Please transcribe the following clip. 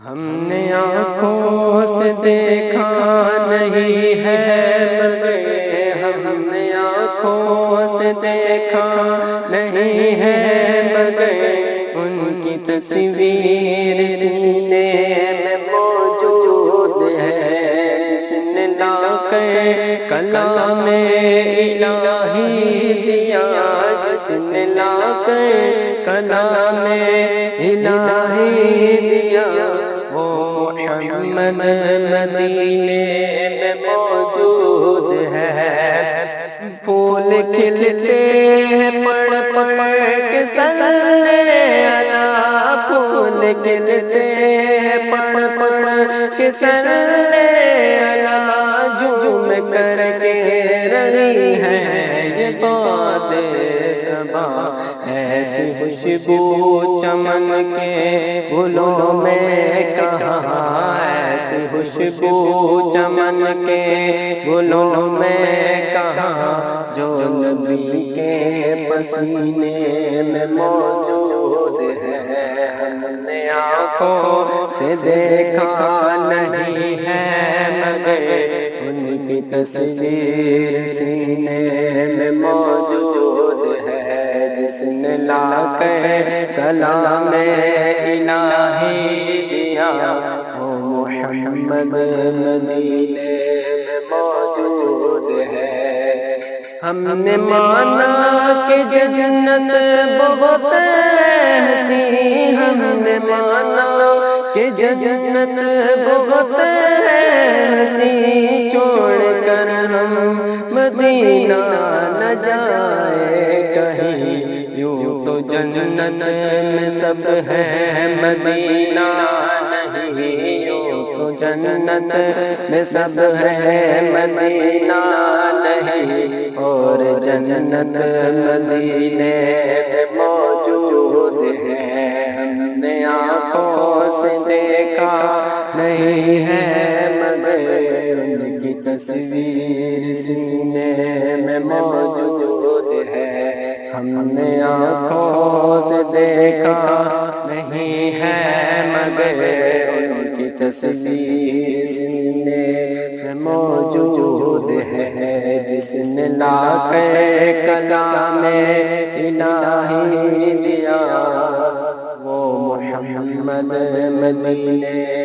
ہم نے آنکھوں سے دیکھا نہیں ہے مگر ہم نے آنکھوں سے دیکھا نہیں ہے مگر ان کی تصویر سینے میں موجود ہے، جس نے لا کر کلام الہی دیا، جس نے لا کر کلام الہی دیا، وہ محمد مدینے میں موجود ہے۔ پھول کھلتے ہیں پڑھ پڑھ کے صلی اللہ، پھول کھلتے ہیں پڑھ پڑھ کے صلی اللہ، جھوم کر کے رہی ہے یہ باد صبا، ایسی خوشبو چمن کے گلوں میں کہاں، ایسی خوشبو چمن کے گلوں میں کہاں، جو نبی کے پسینے میں موجود ہے۔ ہم نے آنکھوں سے دیکھا نہیں ہے مگر ان کی تصویر سینے میں موجود ہے، جس نے لا کر کلام الہی دیا، وہ محمد مدینے میں موجود ہے۔ ہم نے مانا کہ جنت بہت حسین، ہم نے مانا کہ جنت بہت حسین، چھوڑ کر ہم مدینہ نہ جائے کہیں، یوں تو جنت میں سب ہے مدینہ نہیں، یوں تو جنت میں سب ہے مدینہ نہیں، اور جنت مدینے میں موجود ہے۔ ہم نے آنکھوں سے دیکھا نہیں ہے مگر ان کی تصویر سینے میں موجود ہے۔ ہم نے آنکھوں سے دیکھا نہیں ہے مگر ان کی تصویر سینے میں موجود ہے، جس نے لا کر کلام الہی دیا، وہ محمد مدینے